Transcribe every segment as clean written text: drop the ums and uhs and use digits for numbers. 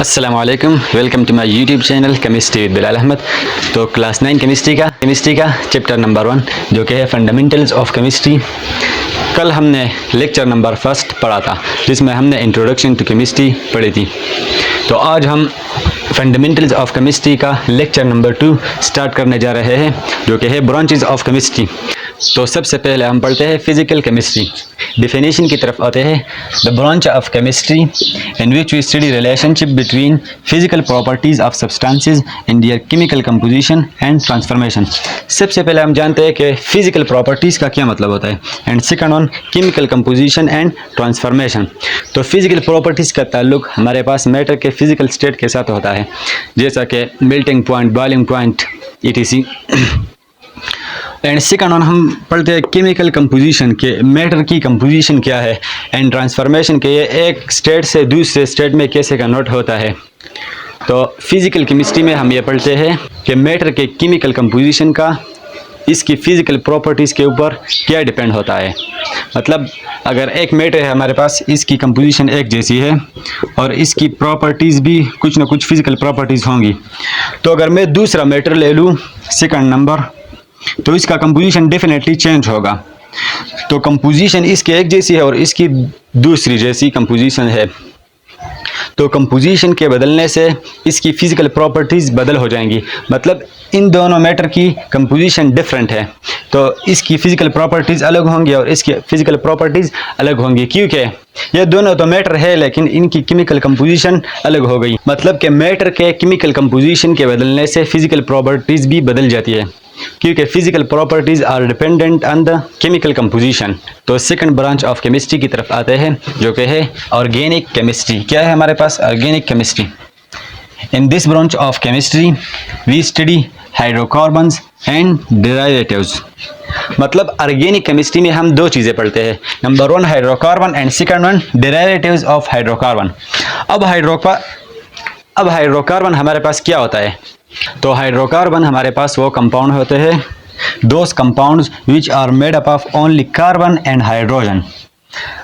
अस्सलाम वालेकुम, welcome to my YouTube channel chemistry with Bilal Ahmad. तो क्लास 9 केमिस्ट्री का चैप्टर नंबर 1 जो कि है फंडामेंटल्स ऑफ केमिस्ट्री। कल हमने लेक्चर नंबर 1 पढ़ा था जिसमें हमने इंट्रोडक्शन टू केमिस्ट्री पढ़ी थी। तो आज हम फंडामेंटल्स ऑफ केमिस्ट्री का लेक्चर नंबर 2 स्टार्ट करने जा रहे हैं जो कि है ब्रांचेस ऑफ केमिस्ट्री। तो सबसे पहले हम पढ़ते हैं फिजिकल केमिस्ट्री। डिफिनेशन की तरफ आते हैं। The branch of chemistry in which we study relationship between physical properties of substances in their chemical composition and transformation. सबसे पहले हम जानते हैं कि फिजिकल प्रॉपर्टीज़ का क्या मतलब होता है, and second one chemical composition and transformation. तो फिजिकल प्रॉपर्टीज़ का ताल्लुक हमारे पास मैटर के फिजिकल स्टेट के साथ होता है, जैसा कि melting point, boiling point etc। And second one हम पढ़ते हैं केमिकल कंपोजिशन के, मैटर की कंपोजिशन क्या है, एंड ट्रांसफॉर्मेशन के ये एक स्टेट से दूसरे स्टेट में कैसे कन्वर्ट होता है। तो फिजिकल केमिस्ट्री में हम ये पढ़ते हैं कि मैटर के केमिकल कंपोजिशन का इसकी फिजिकल प्रॉपर्टीज़ के ऊपर क्या डिपेंड होता है। मतलब अगर एक मैटर है हमारे पास, इसकी कंपोजिशन एक जैसी है और इसकी प्रॉपर्टीज़ भी कुछ ना कुछ फिजिकल प्रॉपर्टीज़ होंगी। तो अगर मैं दूसरा मैटर ले लूँ सेकंड नंबर, तो इसका कंपोजिशन डेफिनेटली चेंज होगा। तो कंपोजिशन इसके एक जैसी है और इसकी दूसरी जैसी कंपोजिशन है, तो कंपोजिशन के बदलने से इसकी फिजिकल प्रॉपर्टीज़ बदल हो जाएंगी। मतलब इन दोनों मैटर की कंपोजिशन डिफरेंट है, तो इसकी फिजिकल प्रॉपर्टीज़ अलग होंगी और इसकी फिजिकल प्रॉपर्टीज़ अलग होंगी, क्योंकि ये दोनों तो मैटर है लेकिन इनकी केमिकल कंपोजिशन अलग हो गई। मतलब कि मैटर के केमिकल कंपोजिशन के बदलने से फिजिकल प्रॉपर्टीज़ भी बदल जाती है, क्योंकि physical properties are dependent on the chemical composition. तो सेकंड ब्रांच ऑफ केमिस्ट्री की तरफ आते हैं जो कि है ऑर्गेनिक केमिस्ट्री। क्या है हमारे पास? Organic chemistry. In this branch of chemistry we study hydrocarbons and derivatives. मतलब ऑर्गेनिक केमिस्ट्री में हम दो चीज़ें पढ़ते हैं, number 1 hydrocarbon and second one derivatives of hydrocarbon. अब हाइड्रोकार्बन हमारे पास क्या होता है? तो हाइड्रोकार्बन हमारे पास वो कंपाउंड होते हैं, those compounds which are made up of only carbon and hydrogen.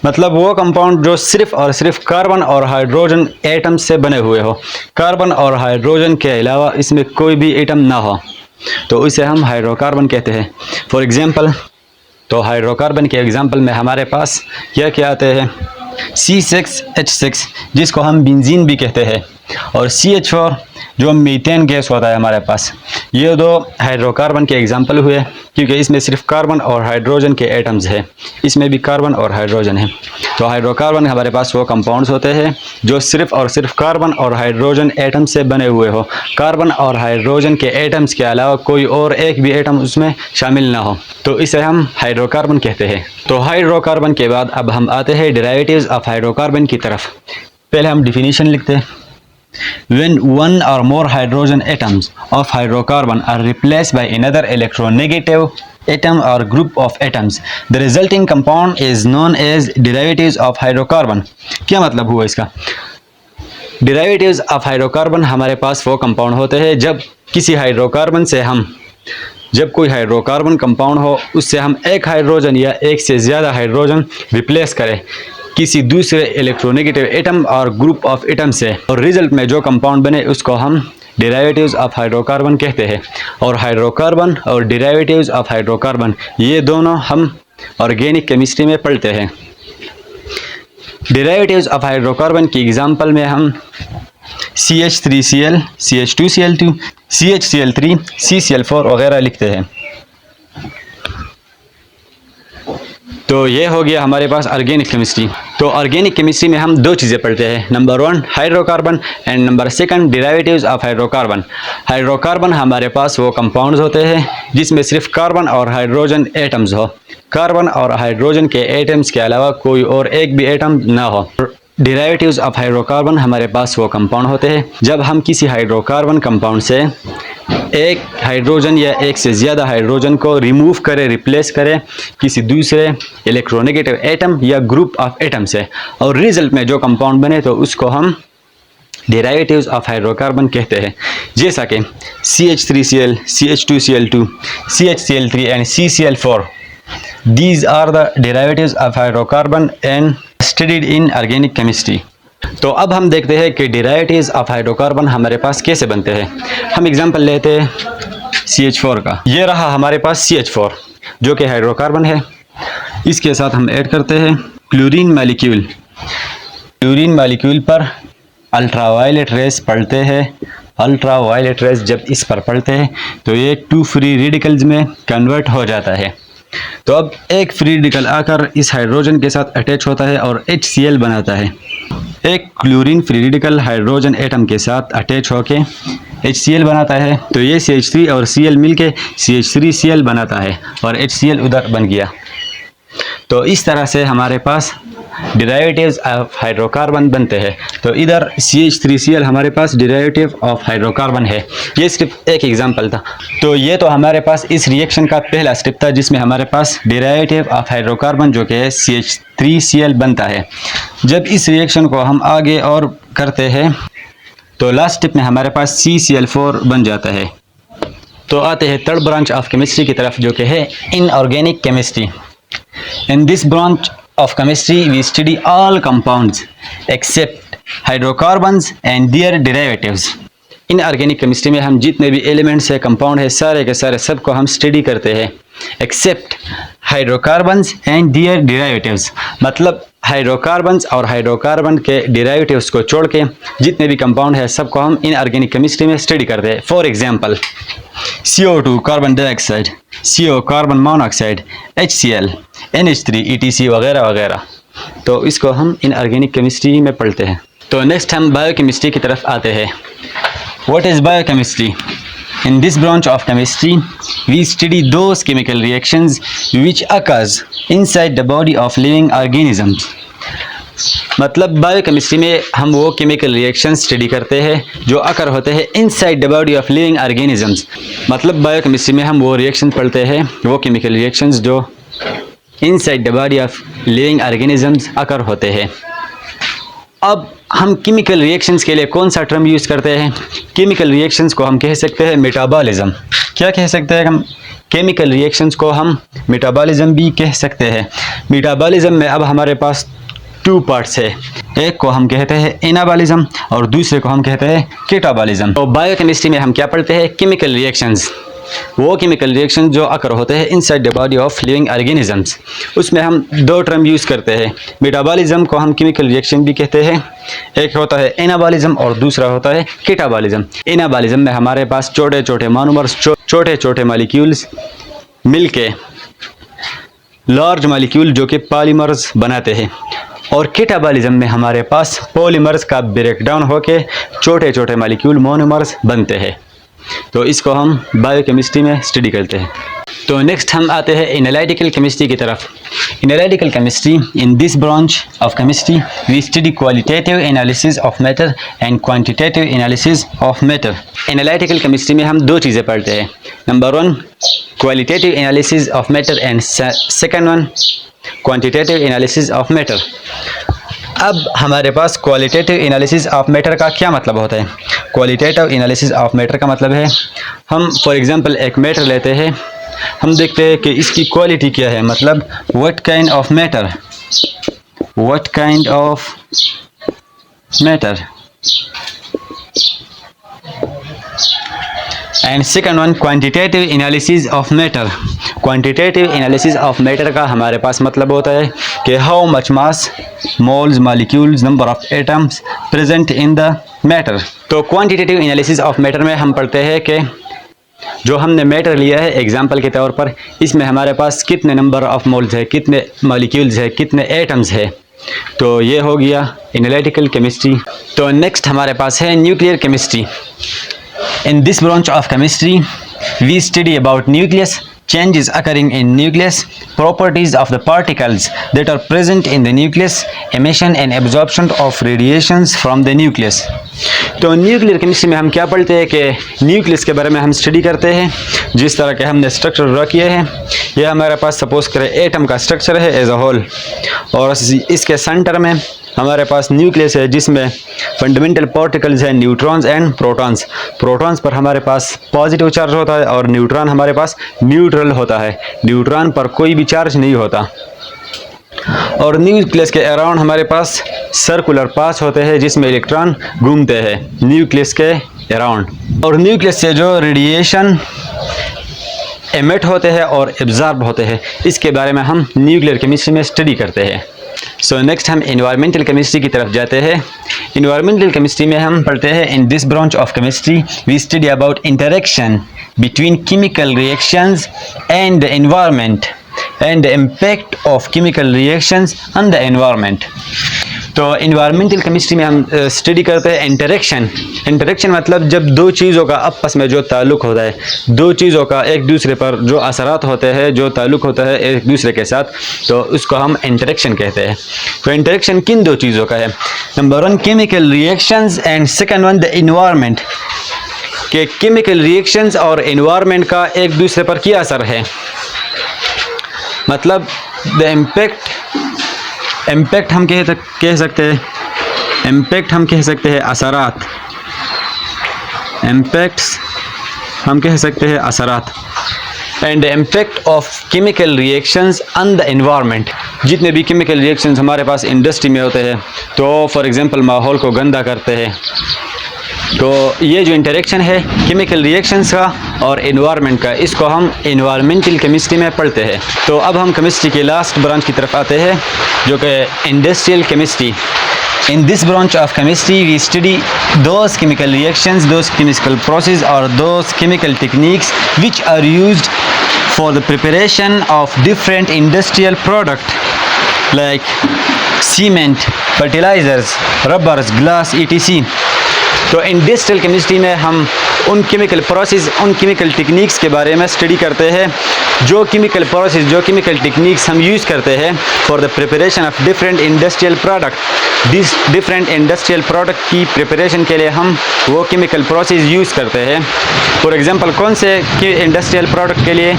मतलब वो कंपाउंड जो सिर्फ और सिर्फ कार्बन और हाइड्रोजन एटम से बने हुए हो, कार्बन और हाइड्रोजन के अलावा इसमें कोई भी एटम ना हो, तो इसे हम हाइड्रोकार्बन कहते हैं। फॉर एग्जांपल, तो हाइड्रोकार्बन के एग्जांपल में हमारे पास क्या क्या आते हैं? C6H6 जिसको हम बेंजीन भी कहते हैं, और CH4 जो मीथेन गैस होता है हमारे पास। ये दो हाइड्रोकार्बन के एग्जांपल हुए, क्योंकि इसमें सिर्फ कार्बन और हाइड्रोजन के एटम्स हैं, इसमें भी कार्बन और हाइड्रोजन है। तो हाइड्रोकार्बन हमारे पास वो कंपाउंड्स होते हैं जो सिर्फ और सिर्फ कार्बन और हाइड्रोजन एटम से बने हुए हो, कार्बन और हाइड्रोजन के एटम्स के अलावा कोई और एक भी एटम उसमें शामिल ना हो, तो इसे हम हाइड्रोकार्बन कहते हैं। तो हाइड्रोकार्बन के बाद अब हम आते हैं डेरिवेटिव्स ऑफ हाइड्रोकार्बन की तरफ। पहले हम डिफिनीशन लिखते हैं। When one or more hydrogen atoms of hydrocarbon are replaced by another electronegative atom or group of atoms, the resulting compound is known as derivatives of hydrocarbon। क्या मतलब हुआ इसका? Derivatives of hydrocarbon हमारे पास वो compound होते हैं जब कोई हाइड्रोकार्बन कंपाउंड हो उससे हम एक हाइड्रोजन या एक से ज़्यादा हाइड्रोजन रिप्लेस करें किसी दूसरे इलेक्ट्रोनेगेटिव एटम और ग्रुप ऑफ एटम से, और रिजल्ट में जो कंपाउंड बने उसको हम डेरिवेटिव्स ऑफ हाइड्रोकार्बन कहते हैं। और हाइड्रोकार्बन और डेरिवेटिव्स ऑफ हाइड्रोकार्बन ये दोनों हम ऑर्गेनिक केमिस्ट्री में पढ़ते हैं। डेरिवेटिव्स ऑफ हाइड्रोकार्बन की एग्जांपल में हम CH3Cl, CH2Cl2, CHCl3, CCl4 वगैरह लिखते हैं। तो ये हो गया हमारे पास ऑर्गेनिक केमिस्ट्री। तो ऑर्गेनिक केमिस्ट्री में हम दो चीज़ें पढ़ते हैं, number 1 hydrocarbon and number 2 derivatives of hydrocarbon. Hydrocarbon हमारे पास वो कंपाउंड्स होते हैं जिसमें सिर्फ कार्बन और हाइड्रोजन एटम्स हो, कार्बन और हाइड्रोजन के एटम्स के अलावा कोई और एक भी एटम ना हो। डेरिवेटिव्स ऑफ हाइड्रोकार्बन हमारे पास वो कंपाउंड होते हैं जब हम किसी हाइड्रोकार्बन कंपाउंड से एक हाइड्रोजन या एक से ज़्यादा हाइड्रोजन को रिमूव करें, रिप्लेस करें किसी दूसरे इलेक्ट्रोनेगेटिव एटम या ग्रुप ऑफ एटम से, और रिजल्ट में जो कंपाउंड बने तो उसको हम डेरिवेटिव्स ऑफ हाइड्रोकार्बन कहते हैं। जैसा कि CH3Cl, CH2Cl2, CHCl3 and CCl4, these are the derivatives of hydrocarbon and studied in organic chemistry। तो अब हम देखते हैं कि डेरिवेटिव्स ऑफ हाइड्रोकार्बन हमारे पास कैसे बनते हैं। हम एग्जांपल लेते हैं CH4 का। ये रहा हमारे पास CH4 जो कि हाइड्रोकार्बन है। इसके साथ हम ऐड करते हैं क्लोरीन मॉलिक्यूल। क्लोरीन मॉलिक्यूल पर अल्ट्रावायलेट रेस पड़ते हैं। अल्ट्रावायलेट रेस जब इस पर पड़ते हैं तो ये 2 फ्री रेडिकल्स में कन्वर्ट हो जाता है। तो अब एक फ्री रेडिकल आकर इस हाइड्रोजन के साथ अटैच होता है और HCl बनाता है। एक chlorine free radical hydrogen atom के साथ अटैच होके HCl बनाता है। तो ये CH3 और Cl मिलके CH3Cl बनाता है और HCl उधर बन गया। तो इस तरह से हमारे पास डेरिवेटिव्स ऑफ हाइड्रोकार्बन बनते हैं। तो इधर CH3Cl हमारे पास डेरिवेटिव ऑफ हाइड्रोकार्बन है। ये सिर्फ एक एग्जांपल था। तो ये तो हमारे पास इस रिएक्शन का पहला स्टेप था जिसमें हमारे पास डेरिवेटिव ऑफ हाइड्रोकार्बन जो कि है CH3Cl बनता है। जब इस रिएक्शन को हम आगे और करते हैं तो लास्ट स्टेप में हमारे पास CCl4 बन जाता है। तो आते हैं थर्ड ब्रांच ऑफ केमिस्ट्री की तरफ जो कि है inorganic chemistry. In this branch of chemistry, we study all compounds except hydrocarbons and their derivatives. Inorganic chemistry में हम जितने भी एलिमेंट्स है, कंपाउंड है, सारे के सारे सबको हम स्टडी करते हैं except hydrocarbons and their derivatives. मतलब हाइड्रोकार्बन्स और हाइड्रोकार्बन के डेरिवेटिव्स को छोड़ के जितने भी कंपाउंड है सबको हम इनऑर्गेनिक केमिस्ट्री में स्टडी करते हैं। For example CO2 carbon dioxide, CO carbon monoxide, HCl, NH3 ETC वगैरह वगैरह। तो इसको हम इनऑर्गेनिक केमिस्ट्री में पढ़ते हैं। तो नेक्स्ट हम बायोकेमिस्ट्री की तरफ आते हैं। What is biochemistry? In this branch of chemistry, we study those chemical reactions which occurs inside the body of living organisms. मतलब बायोकेमिस्ट्री में हम वो केमिकल रिएक्शन स्टडी करते हैं जो अकर होते हैं inside the body of living organisms. मतलब बायोकेमिस्ट्री में हम वो रिएक्शन पढ़ते हैं, वो केमिकल रिएक्शंस जो inside the body of living organisms occur होते हैं। अब हम केमिकल रिएक्शंस के लिए कौन सा टर्म यूज़ करते हैं? केमिकल रिएक्शंस को हम कह सकते हैं मेटाबॉलिज्म। क्या कह सकते हैं हम? केमिकल रिएक्शंस को हम मेटाबॉलिज्म भी कह सकते हैं। मेटाबॉलिज्म में अब हमारे पास 2 पार्ट्स है। एक को हम कहते हैं एनाबॉलिज्म और दूसरे को हम कहते हैं कैटाबॉलिज्म। तो बायोकेमिस्ट्री में हम क्या पढ़ते हैं? केमिकल रिएक्शंस, वो केमिकल रिएक्शन जो अकर होते हैं inside the body of living organisms. उसमें हम 2 टर्म यूज़ करते हैं। मेटाबॉलिज्म को हम केमिकल रिएक्शन भी कहते हैं। एक होता है एनाबॉलिज्म और दूसरा होता है कैटाबॉलिज्म। एनाबॉलिज्म में हमारे पास छोटे छोटे मोनोमर्स, छोटे छोटे मॉलिक्यूल्स मिलके लार्ज मॉलिक्यूल जो कि पॉलीमर्स बनाते हैं। और कैटाबॉलिज्म में हमारे पास पॉलीमर्स का ब्रेकडाउन होके छोटे छोटे मॉलिक्यूल मोनोमर्स बनते हैं। तो इसको हम बायोकेमिस्ट्री में स्टडी करते हैं। तो नेक्स्ट हम आते हैं एनालिटिकल केमिस्ट्री की तरफ। Analytical chemistry, in this branch of chemistry we study qualitative analysis of matter and quantitative analysis of matter. Analytical chemistry में हम 2 चीज़ें पढ़ते हैं। Number 1 qualitative analysis of matter and second 1 quantitative analysis of matter. अब हमारे पास qualitative analysis of matter का क्या मतलब होता है? क्वालिटेटिव एनालिसिस ऑफ मैटर का मतलब है हम फॉर एग्जांपल एक मैटर लेते हैं, हम देखते हैं कि इसकी क्वालिटी क्या है। मतलब what kind of matter, what kind of matter. And second 1 quantitative analysis of matter. Quantitative analysis of matter का हमारे पास मतलब होता है कि how much mass, moles, molecules, number of atoms present in the matter. तो क्वांटिटेटिव एनालिसिस ऑफ मैटर में हम पढ़ते हैं कि जो हमने मैटर लिया है एग्जांपल के तौर पर, इसमें हमारे पास कितने नंबर ऑफ मोल्स है, कितने मॉलिक्यूल्स है, कितने एटम्स है। तो ये हो गया एनालिटिकल केमिस्ट्री। तो नेक्स्ट हमारे पास है nuclear chemistry. In this branch of chemistry, we study about nucleus, changes occurring in nucleus, properties of the particles that are present in the nucleus, emission and absorption of radiations from the nucleus. तो nuclear chemistry में हम क्या पढ़ते हैं कि nucleus के बारे में हम स्टडी करते हैं। जिस तरह के हमने स्ट्रक्चर ड्रा किए हैं, यह हमारे पास सपोज करें एटम का स्ट्रक्चर है एज अ होल, और इसके सेंटर में हमारे पास न्यूक्लियस है जिसमें फंडामेंटल पार्टिकल्स हैं न्यूट्रॉन्स एंड प्रोटॉन्स। प्रोटॉन्स पर हमारे पास पॉजिटिव चार्ज होता है और न्यूट्रॉन हमारे पास न्यूट्रल होता है। न्यूट्रॉन पर कोई भी चार्ज नहीं होता। और न्यूक्लियस के अराउंड हमारे पास सर्कुलर पाथ होते हैं जिसमें इलेक्ट्रॉन घूमते हैं न्यूक्लियस के अराउंड। और न्यूक्लियस से जो रेडिएशन एमिट होते हैं और एब्जॉर्ब होते हैं इसके बारे में हम न्यूक्लियर केमिस्ट्री में स्टडी करते हैं। सो नेक्स्ट हम इन्वायरमेंटल केमिस्ट्री की तरफ जाते हैं। इन्वायरमेंटल केमिस्ट्री में हम पढ़ते हैं in this branch of chemistry we study about interaction between chemical reactions and the environment and the impact of chemical reactions on the environment। तो इन्वायरमेंटल केमिस्ट्री में हम स्टडी करते हैं इंटरेक्शन मतलब जब दो चीज़ों का आपस में जो ताल्लुक़ होता है, दो चीज़ों का एक दूसरे पर जो असरात होते हैं, जो ताल्लुक़ होता है एक दूसरे के साथ, तो उसको हम इंटरेक्शन कहते हैं। तो इंटरेक्शन किन दो चीज़ों का है? Number 1 chemical reactions and second 1 the environment, के केमिकल रिएक्शंस और एनवायरनमेंट का एक दूसरे पर क्या असर है। मतलब द इम्पैक्ट हम कह सकते हैं, इम्पैक्ट हम कह सकते हैं असरात, इम्पैक्ट्स हम कह सकते हैं असरात and the impact of chemical reactions on the environment. जितने भी केमिकल रिएक्शंस हमारे पास इंडस्ट्री में होते हैं तो फॉर एग्जांपल माहौल को गंदा करते हैं, तो ये जो इंटरेक्शन है केमिकल रिएक्शंस का और एनवायरनमेंट का, इसको हम एनवायरमेंटल केमिस्ट्री में पढ़ते हैं। तो अब हम केमिस्ट्री के लास्ट ब्रांच की तरफ आते हैं जो कि industrial chemistry. In this branch of chemistry we study those chemical reactions, those chemical process और those chemical techniques which are used for the preparation of different industrial product like cement, fertilizers, rubbers, glass etc। तो industrial chemistry में हम उन chemical process, उन chemical techniques के बारे में study करते हैं जो केमिकल प्रोसेस, जो केमिकल टेक्निक्स हम यूज़ करते हैं for the preparation of different industrial product. This different industrial product की प्रिपरेशन के लिए हम वो केमिकल प्रोसेस यूज़ करते हैं। फॉर एग्जांपल कौन से इंडस्ट्रियल प्रोडक्ट के लिए?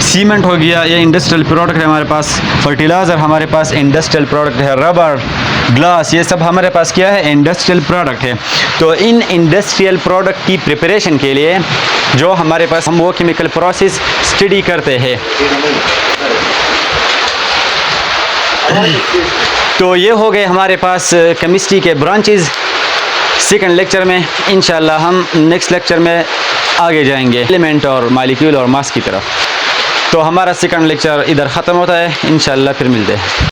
सीमेंट हो गया, ये इंडस्ट्रियल प्रोडक्ट है हमारे पास, फर्टिलाइज़र हमारे पास इंडस्ट्रियल प्रोडक्ट है, रबर, ग्लास, ये सब हमारे पास क्या है? इंडस्ट्रियल प्रोडक्ट है। तो इन इंडस्ट्रियल प्रोडक्ट की प्रिपरेशन के लिए जो हमारे पास हम वो केमिकल प्रोसेस स्टडी करते हैं। तो ये हो गए हमारे पास केमिस्ट्री के ब्रांचेस। सेकंड लेक्चर में इंशाल्लाह हम नेक्स्ट लेक्चर में आगे जाएंगे एलिमेंट और मॉलिक्यूल और मास की तरफ। तो हमारा सेकंड लेक्चर इधर ख़त्म होता है, इंशाल्लाह फिर मिलते हैं।